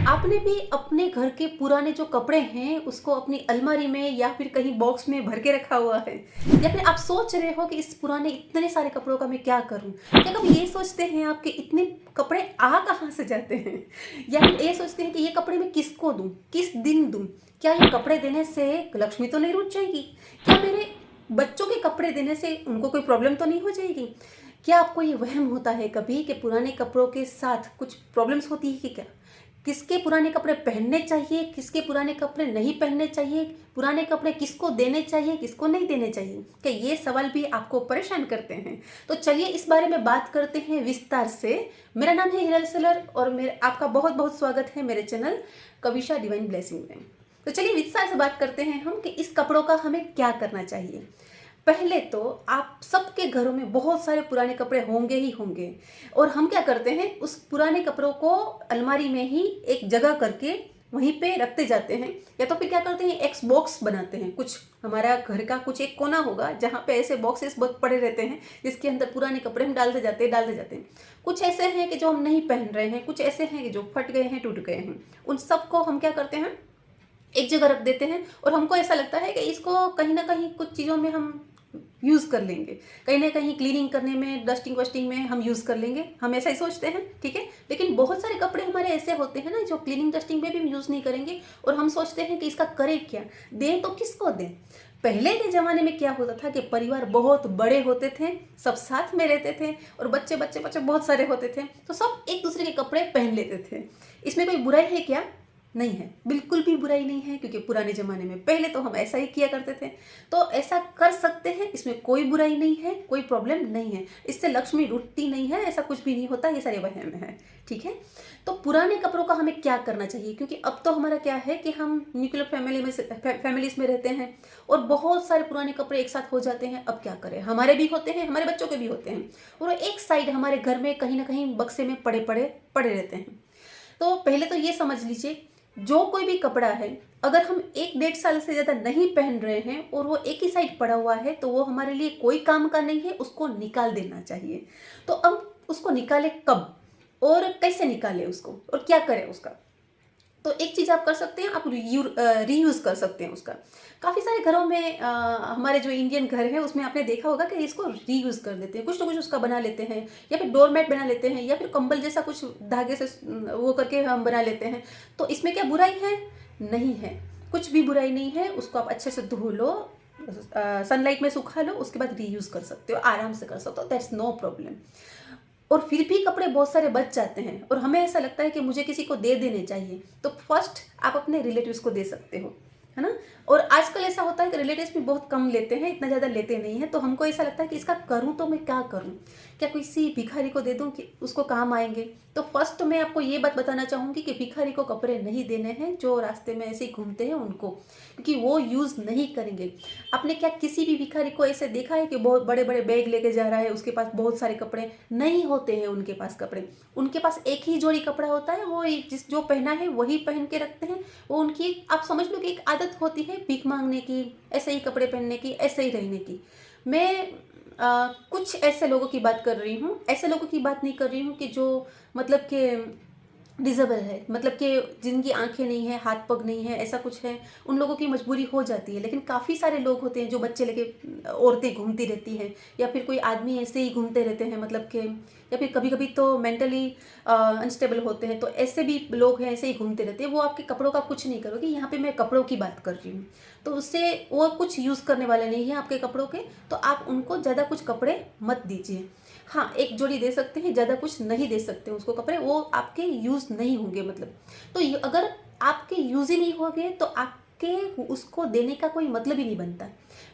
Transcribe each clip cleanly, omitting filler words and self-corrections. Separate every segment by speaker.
Speaker 1: आपने भी अपने घर के पुराने जो कपड़े हैं उसको अपनी अलमारी में या फिर कहीं बॉक्स में भर के रखा हुआ है, या फिर आप सोच रहे हो कि इस पुराने इतने सारे कपड़ों का मैं क्या करूं? क्या कभी ये सोचते हैं आप कि इतने कपड़े आ कहाँ से जाते हैं, या फिर ये सोचते हैं कि ये कपड़े मैं किसको दूं, किस दिन दूं? क्या ये कपड़े देने से लक्ष्मी तो नहीं रुठ जाएगी? क्या मेरे बच्चों के कपड़े देने से उनको कोई प्रॉब्लम तो नहीं हो जाएगी? क्या आपको ये वहम होता है कभी कि पुराने कपड़ों के साथ कुछ प्रॉब्लम्स होती है कि क्या? किसके पुराने कपड़े पहनने चाहिए, किसके पुराने कपड़े नहीं पहनने चाहिए, पुराने कपड़े किसको देने चाहिए, किसको नहीं देने चाहिए? क्या ये सवाल भी आपको परेशान करते हैं? तो चलिए इस बारे में बात करते हैं विस्तार से। मेरा नाम है हिरल सेलर और मेरे आपका बहुत बहुत स्वागत है मेरे चैनल कविशा डिवाइन ब्लेसिंग में। तो चलिए विस्तार से बात करते हैं हम कि इस कपड़ों का हमें क्या करना चाहिए। पहले तो आप सबके घरों में बहुत सारे पुराने कपड़े होंगे ही होंगे, और हम क्या करते हैं उस पुराने कपड़ों को अलमारी में ही एक जगह करके वहीं पे रखते जाते हैं, या तो फिर क्या करते हैं एक बॉक्स बनाते हैं। कुछ हमारा घर का कुछ एक कोना होगा जहाँ पे ऐसे बॉक्सेस बहुत पड़े रहते हैं जिसके अंदर पुराने कपड़े हम डालते जाते हैं। कुछ ऐसे हैं कि जो हम नहीं पहन रहे हैं, कुछ ऐसे हैं कि जो फट गए हैं, टूट गए हैं। उन सबको हम क्या करते हैं एक जगह रख देते हैं, और हमको ऐसा लगता है कि इसको कहीं ना कहीं कुछ चीज़ों में हम यूज़ कर लेंगे, कहीं ना कहीं क्लीनिंग करने में, डस्टिंग वस्टिंग में हम यूज़ कर लेंगे। हम ऐसा ही सोचते हैं, ठीक है। लेकिन बहुत सारे कपड़े हमारे ऐसे होते हैं ना जो क्लीनिंग डस्टिंग में भी हम यूज़ नहीं करेंगे, और हम सोचते हैं कि इसका करें क्या, दें तो किसको दें। पहले के ज़माने में क्या होता था कि परिवार बहुत बड़े होते थे, सब साथ में रहते थे, और बच्चे बच्चे बच्चे बहुत सारे होते थे, तो सब एक दूसरे के कपड़े पहन लेते थे। इसमें कोई बुराई है क्या? नहीं है, बिल्कुल भी बुराई नहीं है, क्योंकि पुराने ज़माने में पहले तो हम ऐसा ही किया करते थे। तो ऐसा कर सकते हैं, इसमें कोई बुराई नहीं है, कोई प्रॉब्लम नहीं है, इससे लक्ष्मी रुठती नहीं है, ऐसा कुछ भी नहीं होता, ये सारे वहम है, ठीक है। तो पुराने कपड़ों का हमें क्या करना चाहिए, क्योंकि अब तो हमारा क्या है कि हम न्यूक्लियर फैमिलीज में रहते हैं, और बहुत सारे पुराने कपड़े एक साथ हो जाते हैं। अब क्या करें, हमारे भी होते हैं, हमारे बच्चों के भी होते हैं, और एक साइड हमारे घर में कहीं ना कहीं बक्से में पड़े पड़े पड़े रहते हैं। तो पहले तो ये समझ लीजिए, जो कोई भी कपड़ा है अगर हम 1-1.5 साल से ज़्यादा नहीं पहन रहे हैं और वो एक ही साइड पड़ा हुआ है, तो वो हमारे लिए कोई काम का नहीं है, उसको निकाल देना चाहिए। तो अब उसको निकाले कब और कैसे निकाले उसको, और क्या करें उसका? तो एक चीज़ आप कर सकते हैं, आप रीयूज़ कर सकते हैं उसका। काफ़ी सारे घरों में हमारे जो इंडियन घर है उसमें आपने देखा होगा कि इसको रीयूज़ कर देते हैं, कुछ ना कुछ उसका बना लेते हैं, या फिर डोरमेट बना लेते हैं, या फिर कंबल जैसा कुछ धागे से वो करके हम बना लेते हैं। तो इसमें क्या बुराई है? नहीं है, कुछ भी बुराई नहीं है। उसको आप अच्छे से धो लो, सनलाइट में सुखा लो, उसके बाद रीयूज़ कर सकते हो, आराम से कर सकते हो, दैट्स नो प्रॉब्लम। और फिर भी कपड़े बहुत सारे बच जाते हैं और हमें ऐसा लगता है कि मुझे किसी को दे देने चाहिए, तो फर्स्ट आप अपने रिलेटिव्स को दे सकते हो, है ना। और आजकल ऐसा होता है कि रिलेटिव्स भी बहुत कम लेते हैं, इतना ज़्यादा लेते नहीं हैं, तो हमको ऐसा लगता है कि इसका करूँ तो मैं क्या करूँ, क्या किसी भिखारी को दे दूँ कि उसको काम आएंगे? तो फर्स्ट मैं आपको ये बात बताना चाहूँगी कि भिखारी को कपड़े नहीं देने हैं, जो रास्ते में ऐसे ही घूमते हैं उनको, क्योंकि वो यूज़ नहीं करेंगे। आपने क्या किसी भी भिखारी को ऐसे देखा है कि बहुत बड़े बड़े बैग लेके जा रहा है, उसके पास बहुत सारे कपड़े नहीं होते हैं? उनके पास कपड़े, उनके पास एक ही जोड़ी कपड़ा होता है, वो जिस जो पहना है वही पहन के रखते हैं। वो उनकी आप समझ लो कि एक आदत होती है भीख मांगने की, ऐसे ही कपड़े पहनने की, ऐसे ही रहने की। मैं कुछ ऐसे लोगों की बात कर रही हूँ, ऐसे लोगों की बात नहीं कर रही हूँ कि जो मतलब कि डिजेबल है, मतलब कि जिनकी आंखें नहीं है, हाथ पग नहीं है, ऐसा कुछ है। उन लोगों की मजबूरी हो जाती है, लेकिन काफ़ी सारे लोग होते हैं जो बच्चे लेके औरतें घूमती रहती हैं, या फिर कोई आदमी ऐसे ही घूमते रहते हैं, मतलब कि, या फिर कभी कभी तो मेंटली अनस्टेबल होते हैं, तो ऐसे भी लोग हैं, ऐसे ही घूमते रहते हैं। वो आपके कपड़ों का कुछ नहीं करोगे, यहाँ पे मैं कपड़ों की बात कर रही हूँ, तो उससे वो कुछ यूज़ करने वाले नहीं है आपके कपड़ों के, तो आप उनको ज़्यादा कुछ कपड़े मत दीजिए। हाँ, एक जोड़ी दे सकते हैं, ज़्यादा कुछ नहीं दे सकते उसको कपड़े, वो आपके यूज़ नहीं होंगे, मतलब। तो अगर आपके यूज़ ही नहीं होंगे तो आपके उसको देने का कोई मतलब ही नहीं बनता।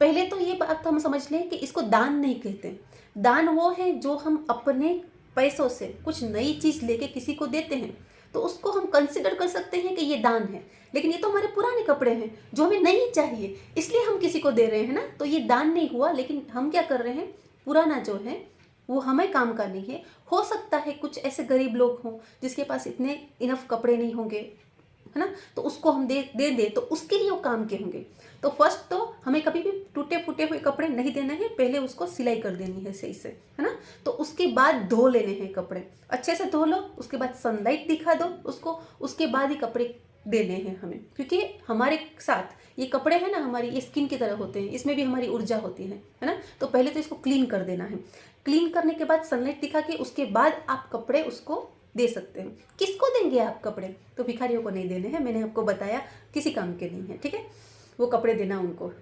Speaker 1: पहले तो ये बात हम समझ लें कि इसको दान नहीं कहते। दान वो है जो हम अपने पैसों से कुछ नई चीज़ लेके किसी को देते हैं, तो उसको हम कंसिडर कर सकते हैं कि ये दान है। लेकिन ये तो हमारे पुराने कपड़े हैं जो हमें नहीं चाहिए, इसलिए हम किसी को दे रहे हैं ना, तो ये दान नहीं हुआ। लेकिन हम क्या कर रहे हैं, पुराना जो है वो हमें काम का नहीं है। हो सकता है कुछ ऐसे गरीब लोग हों जिसके पास इतने इनफ कपड़े नहीं होंगे, है ना, तो उसको हम दे दे तो उसके लिए वो काम के होंगे। तो फर्स्ट तो हमें कभी भी टूटे फूटे हुए कपड़े नहीं देने हैं, पहले उसको सिलाई कर देनी है सही से, है ना। तो उसके बाद धो लेने हैं कपड़े, अच्छे से धो लो, उसके बाद सनलाइट दिखा दो उसको, उसके बाद ही कपड़े देने हैं हमें, क्योंकि हमारे साथ ये कपड़े हैं ना, हमारी ये स्किन की तरह होते हैं, इसमें भी हमारी ऊर्जा होती है ना। तो पहले तो इसको क्लीन कर देना है, क्लीन करने के बाद सनलाइट दिखा के उसके बाद आप कपड़े उसको दे सकते हैं। किसको देंगे आप कपड़े? तो भिखारियों को नहीं देने हैं, मैंने आपको बताया किसी काम के नहीं है, ठीक है, वो कपड़े देना उनको।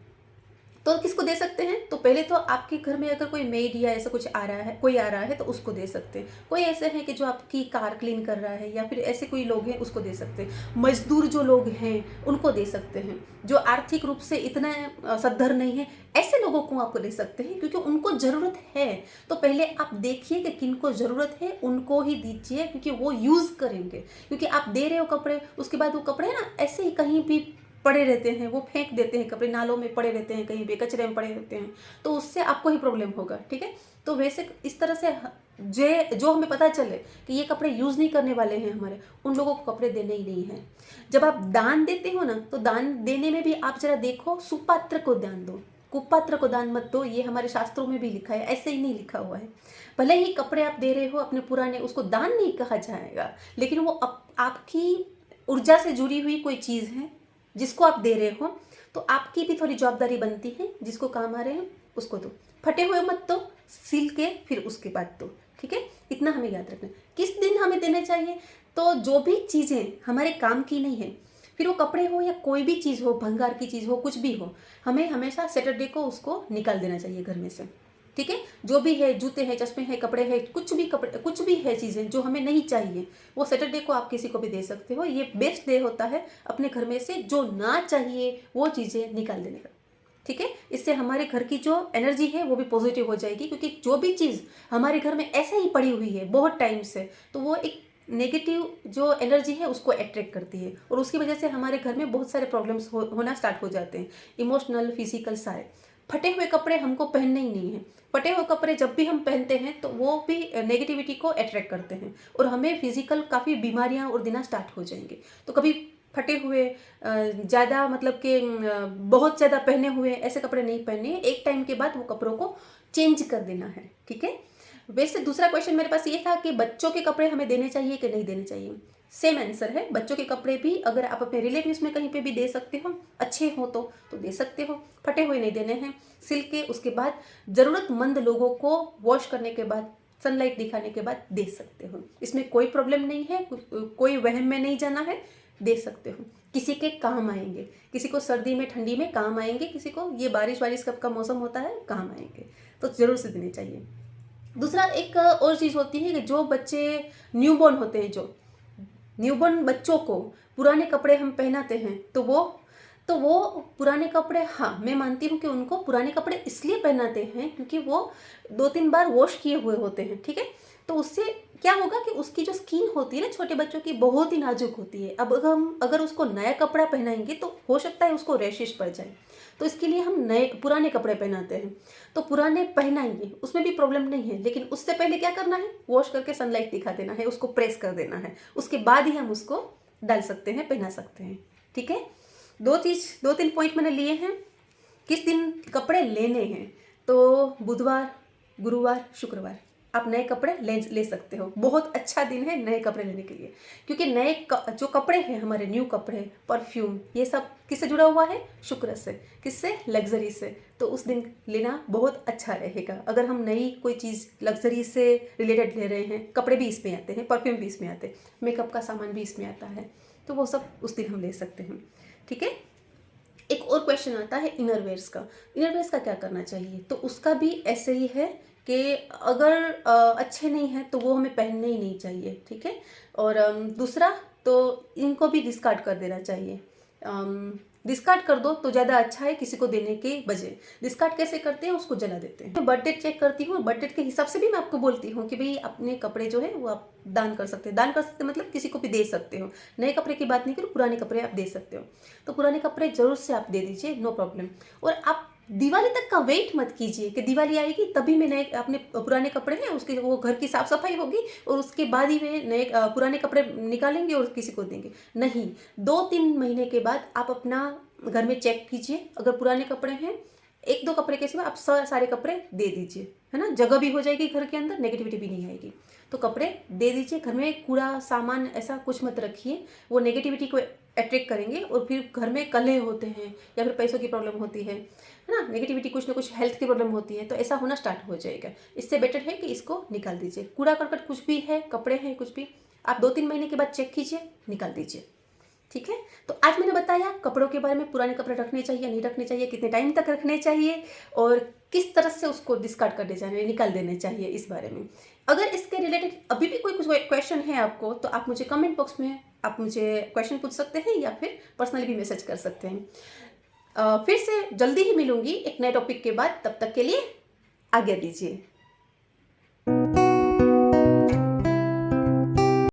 Speaker 1: तो किसको दे सकते हैं? तो पहले तो आपके घर में अगर कोई मेड या ऐसा कुछ आ रहा है, कोई आ रहा है तो उसको दे सकते हैं। कोई ऐसे हैं कि जो आपकी कार क्लीन कर रहा है, या फिर ऐसे कोई लोग हैं उसको दे सकते हैं। मजदूर जो लोग हैं उनको दे सकते हैं। जो आर्थिक रूप से इतना सद्धर नहीं है, ऐसे लोगों को आपको दे सकते हैं, क्योंकि उनको ज़रूरत है। तो पहले आप देखिए कि किनको ज़रूरत है, उनको ही दीजिए, क्योंकि वो यूज़ करेंगे। क्योंकि आप दे रहे हो कपड़े, उसके बाद वो कपड़े ना ऐसे ही कहीं भी पड़े रहते हैं, वो फेंक देते हैं कपड़े, नालों में पड़े रहते हैं, कहीं पे कचरे में पड़े रहते हैं, तो उससे आपको ही प्रॉब्लम होगा, ठीक है। तो वैसे इस तरह से जो हमें पता चले कि ये कपड़े यूज़ नहीं करने वाले हैं हमारे, उन लोगों को कपड़े देने ही नहीं है। जब आप दान देते हो ना, तो दान देने में भी आप जरा देखो, सुपात्र को दान दो, कुपात्र को दान मत दो। ये हमारे शास्त्रों में भी लिखा है, ऐसे ही नहीं लिखा हुआ है। भले ही कपड़े आप दे रहे हो अपने पुराने, उसको दान नहीं कहा जाएगा, लेकिन वो आपकी ऊर्जा से जुड़ी हुई कोई चीज़ है जिसको आप दे रहे हो, तो आपकी भी थोड़ी जवाबदारी बनती है, जिसको काम आ रहे हैं उसको दो। फटे हुए मत दो, सिल के फिर उसके बाद दो, ठीक है। इतना हमें याद रखना। किस दिन हमें देने चाहिए? तो जो भी चीज़ें हमारे काम की नहीं है, फिर वो कपड़े हो या कोई भी चीज़ हो, भंगार की चीज़ हो, कुछ भी हो, हमें हमेशा सैटरडे को उसको निकाल देना चाहिए घर में से, ठीक है। जो भी है, जूते हैं, चश्मे हैं, कपड़े हैं, कुछ भी है चीज़ें जो हमें नहीं चाहिए, वो सैटरडे को आप किसी को भी दे सकते हो। ये बेस्ट डे होता है अपने घर में से जो ना चाहिए वो चीज़ें निकाल देने का, ठीक है। इससे हमारे घर की जो एनर्जी है वो भी पॉजिटिव हो जाएगी, क्योंकि जो भी चीज़ हमारे घर में ऐसे ही पड़ी हुई है बहुत टाइम से, तो वो एक नेगेटिव जो एनर्जी है उसको अट्रैक्ट करती है, और उसकी वजह से हमारे घर में बहुत सारे प्रॉब्लम्स होना स्टार्ट हो जाते हैं, इमोशनल, फिजिकल, सारे। फटे हुए कपड़े हमको पहनने ही नहीं है। फटे हुए कपड़े जब भी हम पहनते हैं तो वो भी नेगेटिविटी को अट्रैक्ट करते हैं, और हमें फिजिकल काफ़ी बीमारियां और देना स्टार्ट हो जाएंगे। तो कभी फटे हुए ज़्यादा, मतलब कि बहुत ज़्यादा पहने हुए ऐसे कपड़े नहीं पहने, एक टाइम के बाद वो कपड़ों को चेंज कर देना है, ठीक है। वैसे दूसरा क्वेश्चन मेरे पास ये था कि बच्चों के कपड़े हमें देने चाहिए कि नहीं देने चाहिए। सेम आंसर है, बच्चों के कपड़े भी अगर आप अपने रिलेटिव्स में कहीं पे भी दे सकते हो, अच्छे हो तो दे सकते हो। फटे हुए नहीं देने हैं, सिल के उसके बाद ज़रूरतमंद लोगों को वॉश करने के बाद, सनलाइट दिखाने के बाद दे सकते हो। इसमें कोई प्रॉब्लम नहीं है, कोई वहम में नहीं जाना है, दे सकते हो। किसी के काम आएंगे, किसी को सर्दी में ठंडी में काम आएंगे, किसी को ये बारिश वारिश कब का मौसम होता है काम आएंगे, तो ज़रूर से देने चाहिए। दूसरा एक और चीज़ होती है कि जो बच्चे न्यूबॉर्न होते हैं, जो न्यूबॉर्न बच्चों को पुराने कपड़े हम पहनाते हैं, तो वो पुराने कपड़े, हाँ मैं मानती हूँ कि उनको पुराने कपड़े इसलिए पहनाते हैं क्योंकि वो 2-3 बार वॉश किए हुए होते हैं, ठीक है। तो उससे क्या होगा कि उसकी जो स्किन होती है ना छोटे बच्चों की, बहुत ही नाजुक होती है। अब हम अगर उसको नया कपड़ा पहनाएंगे तो हो सकता है उसको रैशेस पड़ जाए, तो इसके लिए हम पुराने कपड़े पहनाते हैं। तो पुराने पहनाएंगे, उसमें भी प्रॉब्लम नहीं है, लेकिन उससे पहले क्या करना है, वॉश करके सनलाइट दिखा देना है, उसको प्रेस कर देना है, उसके बाद ही हम उसको डाल सकते हैं, पहना सकते हैं, ठीक है। 2-3 पॉइंट मैंने लिए हैं। किस दिन कपड़े लेने हैं? तो बुधवार, गुरुवार, शुक्रवार आप नए कपड़े ले सकते हो। बहुत अच्छा दिन है नए कपड़े लेने के लिए, क्योंकि जो कपड़े हैं हमारे, न्यू कपड़े, परफ्यूम, ये सब किससे जुड़ा हुआ है? शुक्र से। किससे? लग्जरी से। तो उस दिन लेना बहुत अच्छा रहेगा। अगर हम नई कोई चीज़ लग्जरी से रिलेटेड ले रहे हैं, कपड़े भी इसमें आते हैं, परफ्यूम भी इसमें आते हैं, मेकअप का सामान भी इसमें आता है, तो वो सब उस दिन हम ले सकते हैं, ठीक है। एक और क्वेश्चन आता है इनरवेयर्स का। इनरवेयर्स का क्या करना चाहिए? तो उसका भी ऐसे ही है कि अगर अच्छे नहीं हैं तो वो हमें पहनने ही नहीं चाहिए, ठीक है। और दूसरा तो इनको भी डिस्कार्ड कर देना चाहिए। डिस्कार्ड कर दो तो ज़्यादा अच्छा है किसी को देने के बजाय। डिस्कार्ड कैसे करते हैं? उसको जला देते हैं। मैं बर्थडे चेक करती हूँ, बर्थडे के हिसाब से भी मैं आपको बोलती हूँ कि भाई अपने कपड़े जो है वो आप दान कर सकते हैं। दान कर सकते मतलब किसी को भी दे सकते हो। नए कपड़े की बात नहीं करूँ, पुराने कपड़े आप दे सकते हो। तो पुराने कपड़े जरूर से आप दे दीजिए, नो प्रॉब्लम। और आप दिवाली तक का वेट मत कीजिए कि दिवाली आएगी तभी मैं नए अपने पुराने कपड़े हैं उसके वो घर की साफ सफाई होगी और उसके बाद ही मैं नए पुराने कपड़े निकालेंगे और किसी को देंगे। नहीं, 2-3 महीने के बाद आप अपना घर में चेक कीजिए, अगर पुराने कपड़े हैं, एक दो कपड़े के सिवा आप सारे कपड़े दे दीजिए, है ना। जगह भी हो जाएगी घर के अंदर, नेगेटिविटी भी नहीं आएगी। तो कपड़े दे दीजिए, घर में कूड़ा सामान ऐसा कुछ मत रखिए, वो नेगेटिविटी को अट्रैक्ट करेंगे और फिर घर में कलह होते हैं या फिर पैसों की प्रॉब्लम होती है ना, नेगेटिविटी कुछ ना कुछ हेल्थ की प्रॉब्लम होती है, तो ऐसा होना स्टार्ट हो जाएगा। इससे बेटर है कि इसको निकाल दीजिए। कूड़ा करकट कुछ भी है, कपड़े हैं कुछ भी, आप 2-3 महीने के बाद चेक कीजिए, निकाल दीजिए। ठीक है, तो आज मैंने बताया कपड़ों के बारे में, पुराने कपड़े रखने चाहिए नहीं रखने चाहिए, कितने टाइम तक रखने चाहिए और किस तरह से उसको डिस्कार्ड कर दे चाहिए, निकाल देने चाहिए, इस बारे में। अगर इसके रिलेटेड अभी भी कोई कुछ क्वेश्चन है आपको तो आप मुझे कमेंट बॉक्स में आप मुझे क्वेश्चन पूछ सकते हैं या फिर पर्सनली भी मैसेज कर सकते हैं। फिर से जल्दी ही मिलूंगी एक नए टॉपिक के बाद, तब तक के लिए आज्ञा दीजिए।